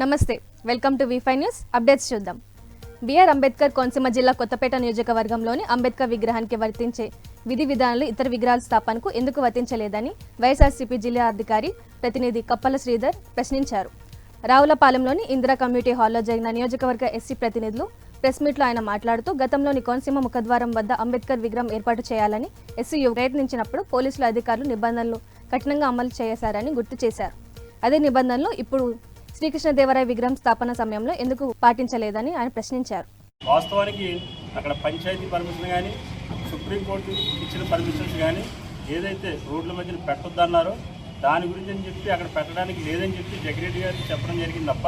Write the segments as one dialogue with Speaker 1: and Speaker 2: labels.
Speaker 1: నమస్తే, welcome to వి5 news updates. చూద్దాం. BR Ambedkar Konaseema జిల్లా కొత్తపేట నియోజకవర్గంలోని అంబేద్కర్ విగ్రహానికి వర్తించే విధి విధానాలు ఇతర విగ్రహాల స్థాపనకు ఎందుకు వర్తించలేదని వైఎస్ఆర్సీపీ జిల్లా అధికారి ప్రతినిధి కప్పల శ్రీధర్ ప్రశ్నించారు. రావులపాలెంలోని ఇందిరా కమ్యూనిటీ హాల్లో జరిగిన నియోజకవర్గ ఎస్సీ ప్రతినిధులు ప్రెస్ మీట్లో ఆయన మాట్లాడుతూ గతంలోని కోనసీమ ముఖద్వారం వద్ద అంబేద్కర్ విగ్రహం ఏర్పాటు చేయాలని ఎస్సీయు ప్రయత్నించినప్పుడు పోలీసుల అధికారులు నిబంధనలు కఠినంగా అమలు చేశారని గుర్తు చేశారు. అదే నిబంధనలు ఇప్పుడు శ్రీకృష్ణదేవరాయ విగ్రహం స్థాపన సమయంలో ఎందుకు పాటించలేదని ఆయన ప్రశ్నించారు.
Speaker 2: వాస్తవానికి అక్కడ పంచాయతీ పర్మిషన్ కానీ సుప్రీంకోర్టు ఇచ్చిన పర్మిషన్స్ కానీ ఏదైతే రోడ్ల మధ్యన పెట్టొద్దన్నారో దాని గురించి అని చెప్పి అక్కడ పెట్టడానికి లేదని చెప్పి జగరెడ్డి గారికి చెప్పడం జరిగింది తప్ప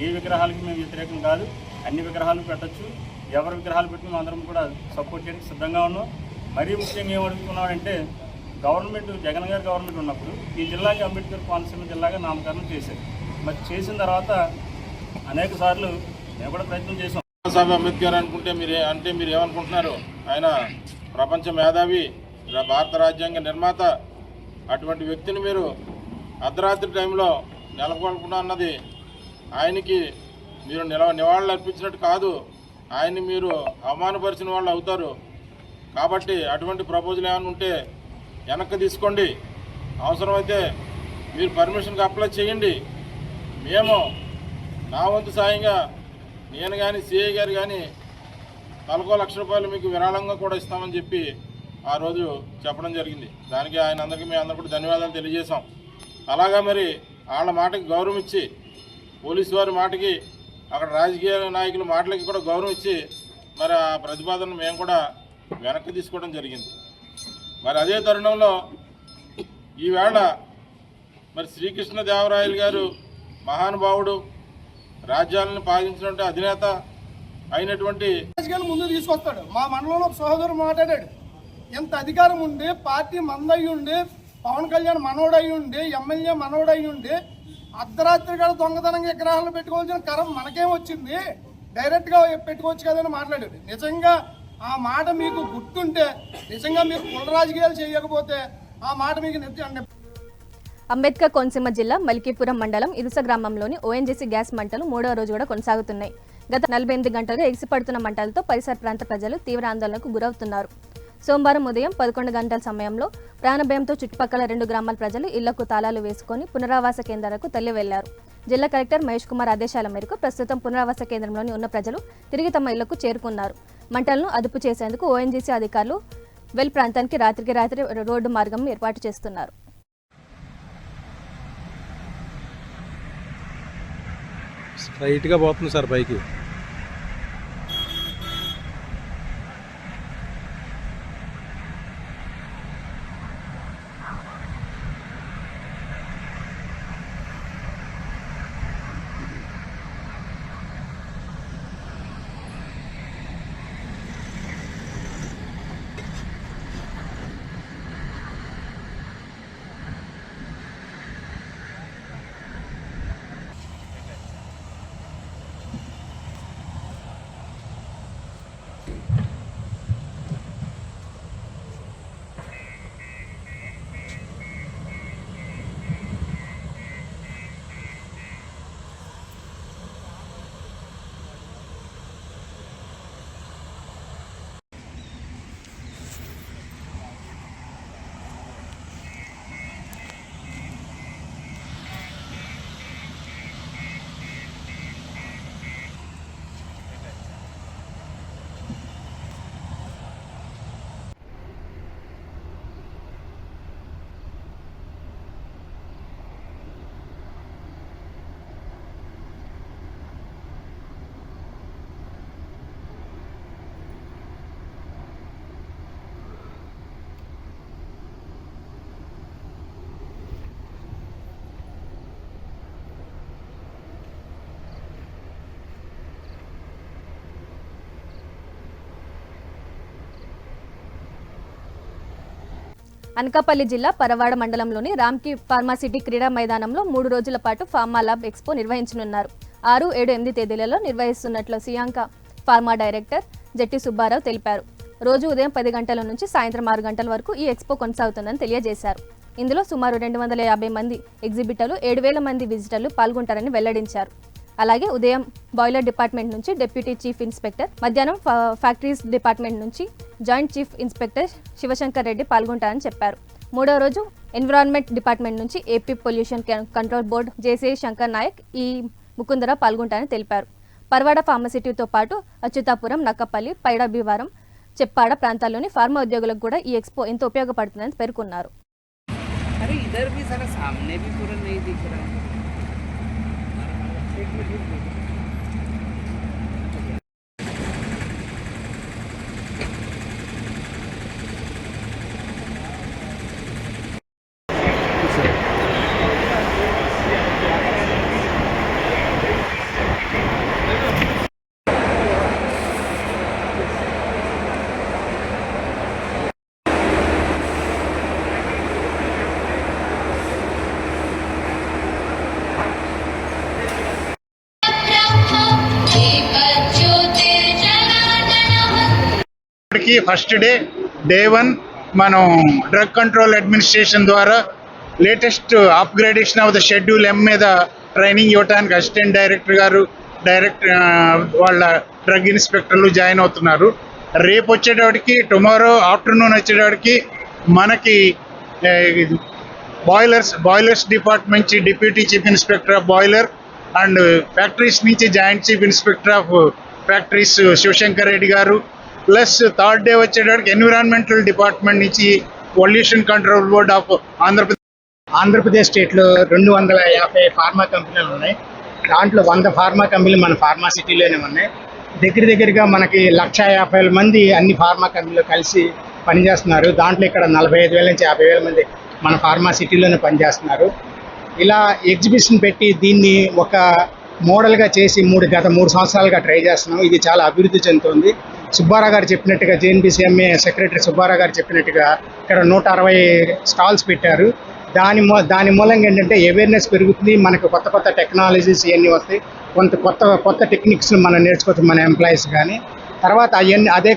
Speaker 2: ఏ విగ్రహాలకి మేము వ్యతిరేకం కాదు. అన్ని విగ్రహాలు పెట్టచ్చు. ఎవరి విగ్రహాలు పెట్టినా అందరం కూడా సపోర్ట్ చేయడానికి సిద్ధంగా ఉన్నాం. మరీ ముఖ్యంగా ఏమడుగుతున్నామంటే గవర్నమెంట్ జగన్ గారి గవర్నమెంట్ ఉన్నప్పుడు ఈ జిల్లాకి అంబేద్కర్ కోనసీమ జిల్లాగా నామకరణం చేశారు. మరి చేసిన తర్వాత అనేక సార్లు మేము కూడా ప్రయత్నం చేసాం.
Speaker 3: బాబాసాహెబ్ అంబేద్కర్ అనుకుంటే మీరు ఏమనుకుంటున్నారు? ఆయన ప్రపంచ మేధావి, భారత రాజ్యాంగ నిర్మాత. అటువంటి వ్యక్తిని మీరు అర్ధరాత్రి టైంలో నెలకొల్పడం అన్నది ఆయనకి మీరు నివాళులు అర్పించినట్టు కాదు. ఆయన్ని మీరు అవమానపరిచిన వాళ్ళు అవుతారు. కాబట్టి అటువంటి ప్రపోజల్ ఏమైనా ఉంటే వెనక్కి తీసుకోండి. అవసరమైతే మీరు పర్మిషన్కి అప్లై చేయండి. మేము నా వంతు సాయంగా నేను కానీ సిఐ గారు కానీ ₹1,00,000 మీకు విరాళంగా కూడా ఇస్తామని చెప్పి ఆ రోజు చెప్పడం జరిగింది. దానికి ఆయన అందరికీ మేము అందరూ కూడా ధన్యవాదాలు తెలియజేశాం. అలాగా మరి వాళ్ళ మాటకి గౌరవం ఇచ్చి, పోలీసు వారి మాటకి, అక్కడ రాజకీయ నాయకుల మాటలకి కూడా గౌరవం ఇచ్చి మరి ఆ ప్రతిపాదనను మేము కూడా వెనక్కి తీసుకోవడం జరిగింది. మరి అదే తరుణంలో ఈవేళ మరి శ్రీకృష్ణదేవరాయలు గారు మహానుభావుడు, రాజ్యాలను పాలించినటువంటి అధినేత అయినటువంటి
Speaker 4: ముందు తీసుకొస్తాడు. మా మండలంలో సహోదరు మాట్లాడాడు. ఎంత అధికారం ఉండి, పార్టీ మందయ్యి ఉండి, పవన్ కళ్యాణ్ మనోడయ్యి ఉండి, ఎమ్మెల్యే మనోడయ్యి ఉండి అర్ధరాత్రి కూడా దొంగతనంగా విగ్రహాలు పెట్టుకోవాల్సిన కరం మనకేం వచ్చింది? డైరెక్ట్గా పెట్టుకోవచ్చు కదని మాట్లాడాడు. నిజంగా ఆ మాట మీకు గుర్తుంటే, నిజంగా మీరు కుల రాజకీయాలు చేయకపోతే ఆ మాట మీకు అంటే
Speaker 1: అంబేద్కర్ కోనసీమ జిల్లా మల్కీపురం మండలం ఇరుస గ్రామంలోని ఓఎన్జీసీ గ్యాస్ మంటలు 3వ రోజు కూడా కొనసాగుతున్నాయి. గత 48 గంటలుగా ఎగిసిపడుతున్న మంటలతో పరిసర ప్రాంత ప్రజలు తీవ్ర ఆందోళనకు గురవుతున్నారు. సోమవారం ఉదయం 11 గంటల సమయంలో ప్రాణభయంతో చుట్టుపక్కల 2 గ్రామాల ప్రజలు ఇళ్లకు తాళాలు వేసుకుని పునరావాస కేంద్రాలకు తరలి వెళ్లారు. జిల్లా కలెక్టర్ మహేష్ కుమార్ ఆదేశాల మేరకు ప్రస్తుతం పునరావాస కేంద్రంలోని ఉన్న ప్రజలు తిరిగి తమ ఇళ్లకు చేరుకున్నారు. మంటలను అదుపు చేసేందుకు ఓఎన్జీసీ అధికారులు వెల్ ప్రాంతానికి రాత్రికి రాత్రి రోడ్డు మార్గం ఏర్పాటు చేస్తున్నారు.
Speaker 5: స్ట్రైట్గా పోతుంది సార్ పైకి.
Speaker 1: అనకాపల్లి జిల్లా పరవాడ మండలంలోని రామ్కి ఫార్మాసిటీ క్రీడా మైదానంలో 3 రోజుల పాటు ఫార్మా ల్యాబ్ ఎక్స్పో నిర్వహించనున్నారు. 6, 7, 8 తేదీలలో నిర్వహిస్తున్నట్లు సియాంక ఫార్మా డైరెక్టర్ జట్టి సుబ్బారావు తెలిపారు. రోజు ఉదయం 10 గంటల నుంచి సాయంత్రం 6 గంటల వరకు ఈ ఎక్స్పో కొనసాగుతుందని తెలియజేశారు. ఇందులో సుమారు 250 మంది ఎగ్జిబిటర్లు, 7,000 మంది విజిటర్లు పాల్గొంటారని వెల్లడించారు. అలాగే ఉదయం బాయిలర్ డిపార్ట్మెంట్ నుంచి డిప్యూటీ చీఫ్ ఇన్స్పెక్టర్, మధ్యాహ్నం ఫ్యాక్టరీస్ డిపార్ట్మెంట్ నుంచి joint chief inspector Shivashankar Reddy పాల్గొంటారని చెప్పారు. మూడో రోజు ఎన్విరాన్మెంట్ డిపార్ట్మెంట్ నుంచి AP pollution control board JC Shankar Nayak, ఈ ముకుందర పాల్గొంటారని తెలిపారు. పర్వాడ ఫార్మసిటీతో పాటు అచ్యుతాపురం, నక్కపల్లి, పైడబివారం, చెప్పాడ ప్రాంతాల్లోని ఫార్మా ఉద్యోగులకు కూడా ఈ ఎక్స్పో ఎంతో ఉపయోగపడుతుందని పేర్కొన్నారు.
Speaker 6: अरे इधर भी सारा सामने भी पूरा नहीं दिख रहा है.
Speaker 7: ఇప్పటికీ ఫస్ట్ డే 1 మనం డ్రగ్ కంట్రోల్ అడ్మినిస్ట్రేషన్ ద్వారా latest upgradation of the schedule M మీద ట్రైనింగ్ ఇవ్వడానికి అసిస్టెంట్ డైరెక్టర్ గారు, వాళ్ళ డ్రగ్ ఇన్స్పెక్టర్లు జాయిన్ అవుతున్నారు. రేపు వచ్చేటప్పటికి, టుమారో ఆఫ్టర్నూన్ వచ్చేటప్పటికి మనకి బాయిలర్స్ డిపార్ట్మెంట్ నుంచి deputy chief inspector of boiler and factories నుంచి joint chief inspector of factories Shivashankar Reddy గారు, ప్లస్ థర్డ్ డే వచ్చేటప్పటికి ఎన్విరాన్మెంటల్ డిపార్ట్మెంట్ నుంచి pollution control board of Andhra Pradesh స్టేట్లో 250 ఫార్మా కంపెనీలు ఉన్నాయి. దాంట్లో 100 ఫార్మా కంపెనీలు మన ఫార్మా సిటీలోనే ఉన్నాయి. దగ్గరగా మనకి 150,000 మంది అన్ని ఫార్మా కంపెనీలు కలిసి పనిచేస్తున్నారు. దాంట్లో ఇక్కడ 45,000 నుంచి 50,000 మంది మన ఫార్మా సిటీలోనే పనిచేస్తున్నారు. ఇలా ఎగ్జిబిషన్ పెట్టి దీన్ని ఒక మోడల్గా చేసి గత 3 సంవత్సరాలుగా ట్రై చేస్తున్నాం. ఇది చాలా అభివృద్ధి చెందుతుంది. సుబ్బారావు గారు చెప్పినట్టుగా, JNPCMA సెక్రటరీ సుబ్బారావు గారు చెప్పినట్టుగా ఇక్కడ 160 స్టాల్స్ పెట్టారు. దాని మూలంగా ఏంటంటే అవేర్నెస్ పెరుగుతుంది. మనకు కొత్త టెక్నాలజీస్ ఇవన్నీ వస్తాయి. కొత్త టెక్నిక్స్ మనం నేర్చుకోవచ్చు మన ఎంప్లాయీస్ కానీ. తర్వాత అవన్నీ అదే.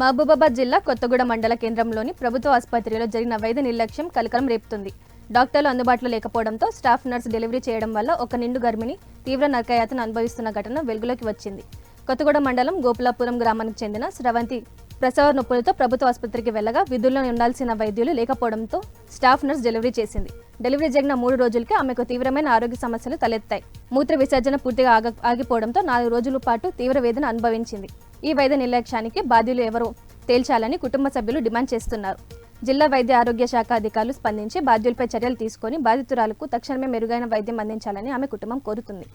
Speaker 1: మహబూబాబాద్ జిల్లా కొత్తగూడ మండల కేంద్రంలోని ప్రభుత్వ ఆసుపత్రిలో జరిగిన వైద్య నిర్లక్ష్యం కలకలం రేపుతుంది. డాక్టర్లు అందుబాటులో లేకపోవడంతో స్టాఫ్ నర్స్ డెలివరీ చేయడం వల్ల ఒక నిండు గర్భిణి తీవ్ర నరకయాతన అనుభవిస్తున్న ఘటన వెలుగులోకి వచ్చింది. కొత్తగూడ మండలం గోపులాపురం గ్రామానికి చెందిన స్రవంతి ప్రసవ నొప్పులతో ప్రభుత్వ ఆసుపత్రికి వెళ్లగా విధుల్లో ఉండాల్సిన వైద్యులు లేకపోవడంతో స్టాఫ్ నర్స్ డెలివరీ చేసింది. డెలివరీ జరిగిన 3 రోజులకే ఆమెకు తీవ్రమైన ఆరోగ్య సమస్యలు తలెత్తాయి. మూత్ర విసర్జన పూర్తిగా ఆగిపోవడంతో 4 రోజుల పాటు తీవ్ర వేదన అనుభవించింది. ఈ వైద్య నిర్లక్ష్యానికి బాధ్యులు ఎవరో తేల్చాలని కుటుంబ సభ్యులు డిమాండ్ చేస్తున్నారు. జిల్లా వైద్య ఆరోగ్య శాఖ అధికారులు స్పందించి బాధ్యులపై చర్యలు తీసుకొని బాధితురాలకు తక్షణమే మెరుగైన వైద్యం అందించాలని ఆమె కుటుంబం కోరుతుంది.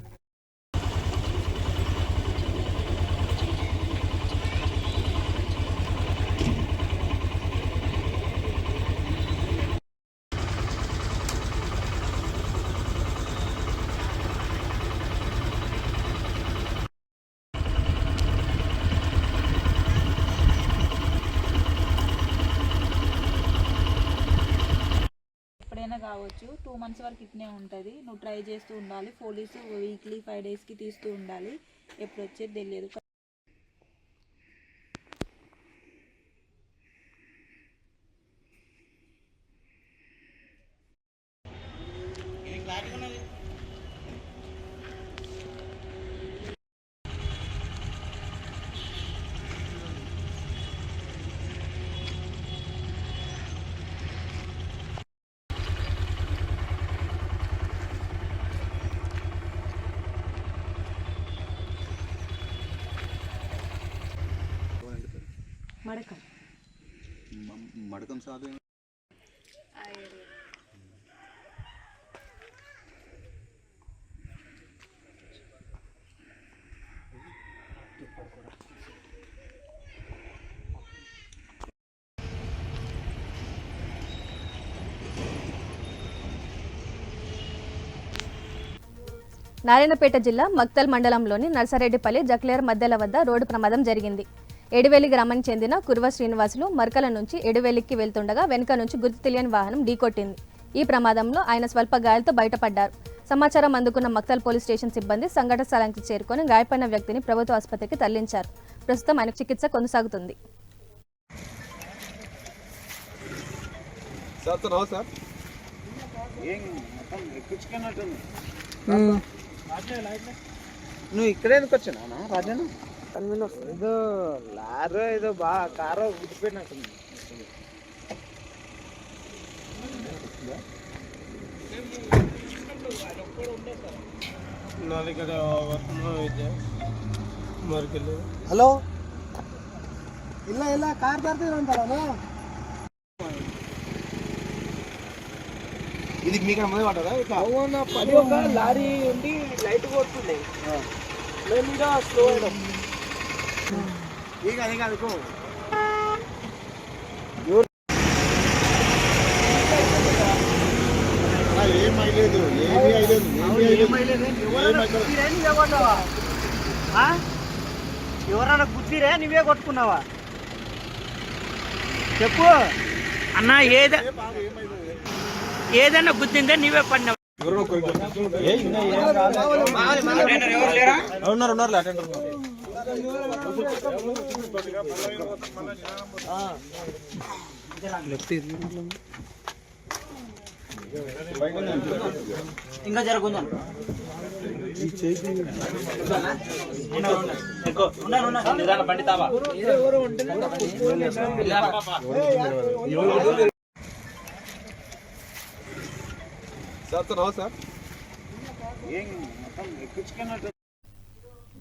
Speaker 8: ఎప్పుడైనా కావచ్చు, 2 months వరకు ఇట్నే ఉంటుంది. నువ్వు ట్రై చేస్తూ ఉండాలి. పోలీసు వీక్లీ 5 daysకి తీస్తూ ఉండాలి. ఎప్పుడు వచ్చేది తెలియదు.
Speaker 9: మడకం సాగు
Speaker 1: నారాయణపేట జిల్లా మక్తల్ మండలంలోని నర్సారెడ్డిపల్లి జక్లేర్ మధ్యల వద్ద రోడ్డు ప్రమాదం జరిగింది. ఎడివెల్లి గ్రామానికి చెందిన కుర్వ శ్రీనివాసులు మర్కల నుంచి ఎడివెల్లికి వెళ్తుండగా వెనుక నుంచి గుర్తు తెలియని వాహనం ఢీకొట్టింది. ఈ ప్రమాదంలో ఆయన స్వల్ప గాయాలతో బయటపడ్డారు. సమాచారం అందుకున్న మక్తల్ పోలీస్ స్టేషన్ సిబ్బంది సంఘటన స్థలానికి చేరుకొని గాయపడిన వ్యక్తిని ప్రభుత్వ ఆసుపత్రికి తరలించారు. ప్రస్తుతం ఆయన చికిత్స కొనసాగుతుంది.
Speaker 5: సార్
Speaker 6: నువ్వు ఇక్కడే ఎందుకు వచ్చినా రాజాను ఏదో లారో ఏదో బాగా కారో గుర్తుపెట్టినట్టుంది.
Speaker 4: హలో ಇಲ್ಲ ಕಾರ್ ತರ್ತೀರ ಅಂತಲ್ಲ
Speaker 6: ఇది మీకు అమ్మదే పట్టదా అవునా? పది ఒక లారీ ఉండి లైట్ కొడుతుండే మేము మీద స్లో అయినాం. ఇక అదే కాదుకో ఎవరన్నా గుద్దిరే నువ్వే కొట్టుకున్నావా చెప్పు అన్న. ఏదన్నా గుద్దిందే నువ్వే పడినావు. ఇంకా జరుగుందా పండితావా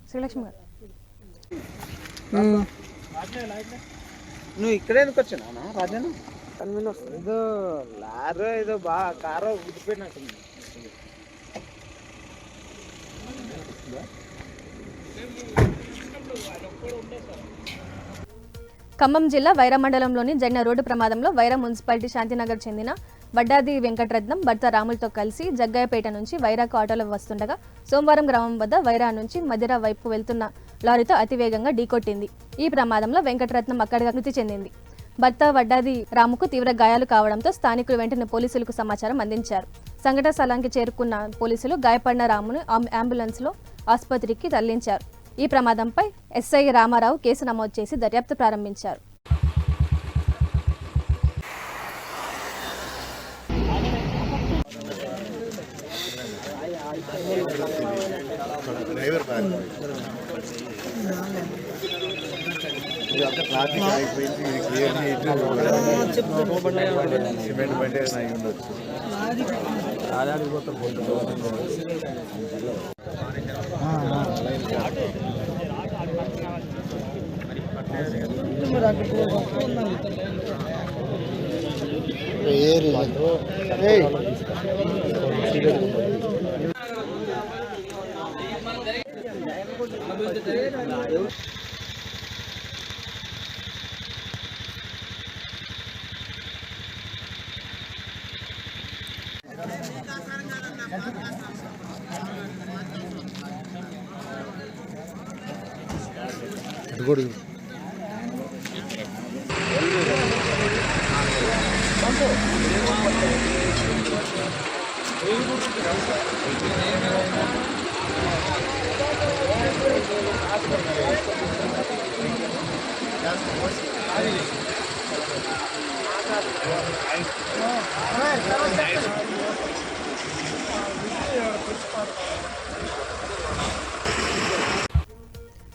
Speaker 1: శ్రీలక్ష్మి గారు
Speaker 6: నువ్వు ఇక్కడే ఎందుకు వచ్చినా రాజాను? ఏదో లారో ఏదో బాగా కారో గుర్తుపెట్టినట్టుంది.
Speaker 1: ఖమ్మం జిల్లా వైరా మండలంలోని జరిగిన రోడ్డు ప్రమాదంలో వైరా మున్సిపాలిటీ శాంతినగర్ చెందిన వడ్డాది వెంకటరత్నం భర్త రాములతో కలిసి జగ్గాయపేట నుంచి వైరాకు ఆటోలో వస్తుండగా సోమవారం గ్రామం వద్ద వైరా నుంచి మదిర వైపు వెళ్తున్న లారీతో అతివేగంగా ఢీకొట్టింది. ఈ ప్రమాదంలో వెంకటరత్నం అక్కడిగా మృతి చెందింది. భర్త వడ్డాది రాముకు తీవ్ర గాయాలు కావడంతో స్థానికులు వెంటనే పోలీసులకు సమాచారం అందించారు. సంఘటన స్థలానికి చేరుకున్న పోలీసులు గాయపడిన రామును అంబులెన్స్లో ఆసుపత్రికి తరలించారు. ఈ ప్రమాదంపై ఎస్ఐ రామారావు కేసు నమోదు చేసి దర్యాప్తు ప్రారంభించారు.
Speaker 7: ట్రాఫిక్ ఆగిపోయింది సిమెంట్ బండి అయి ఉండొచ్చు.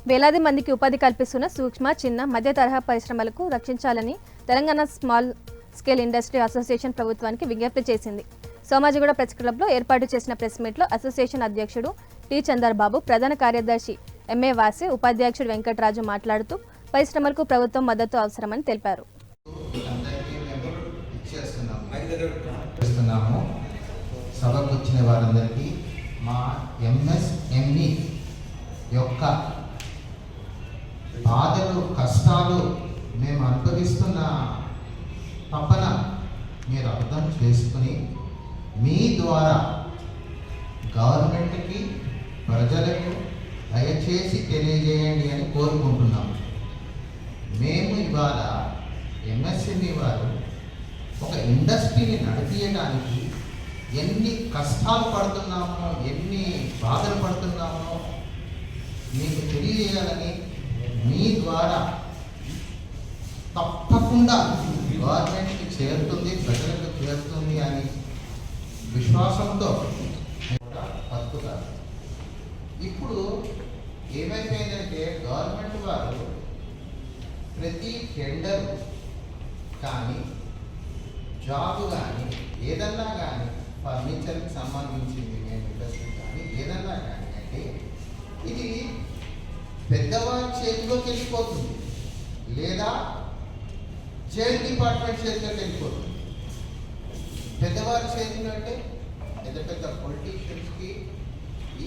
Speaker 7: వేలాది మందికి ఉపాధి కల్పిస్తున్న సూక్ష్మ, చిన్న, మధ్య తరహా పరిశ్రమలకు రక్షించాలని Telangana small scale industry association ప్రభుత్వానికి విజ్ఞప్తి చేసింది. సోమాజిగూడ ప్రెస్ క్లబ్లో ఏర్పాటు చేసిన ప్రెస్ మీట్లో అసోసియేషన్ అధ్యక్షుడు టి చందర్బాబు, ప్రధాన కార్యదర్శి ఎంఏ వాసి, ఉపాధ్యక్షుడు వెంకటరాజు మాట్లాడుతూ పరిశ్రమలకు ప్రభుత్వం మద్దతు అవసరమని తెలిపారు.
Speaker 10: సభకు వచ్చిన వారందరికీ మా ఎంఎస్ఎంఈ యొక్క బాధలు, కష్టాలు, మేము అనుభవిస్తున్న తపన మీరు అర్థం చేసుకుని మీ ద్వారా గవర్నమెంట్కి, ప్రజలకు దయచేసి తెలియజేయండి అని కోరుకుంటున్నాము. మేము ఇవాళ ఎంఎస్ఎంఈ వారు ఒక ఇండస్ట్రీని నడిపించడానికి ఎన్ని కష్టాలు పడుతున్నామో, ఎన్ని బాధలు పడుతున్నామో మీకు తెలియజేయాలని మీ ద్వారా తప్పకుండా గవర్నమెంట్కి చేరుతుంది, ప్రజలకు చేరుతుంది అని విశ్వాసంతో కూడా బతుకుతున్నాం. ఇప్పుడు ఏమైపోయిందంటే గవర్నమెంట్ వారు ప్రతి టెండర్ కానీ జాబ్ కానీ ఏదన్నా కానీ ఫర్నిచర్కి సంబంధించింది మేము ఇండస్ట్రీ కానీ ఏదన్నా కానీ అంటే ఇది పెద్దవారి చేతిలోకి వెళ్ళిపోతుంది లేదా జైల్ డిపార్ట్మెంట్ చేతిలోకి వెళ్ళిపోతుంది. పెద్దవారి చేతిలో అంటే పెద్ద పెద్ద పొలిటీషియన్స్కి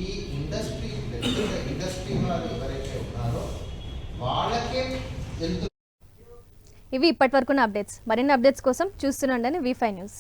Speaker 10: ఈ ఇండస్ట్రీ పెద్ద ఇండస్ట్రీ వారు ఎవరైతే ఉన్నారో వాళ్ళకే వెళ్తుంది.
Speaker 1: ఇవి ఇప్పటివరకున్న అప్డేట్స్. మరిన్ని అప్డేట్స్ కోసం చూస్తూనే ఉండండి V5 న్యూస్.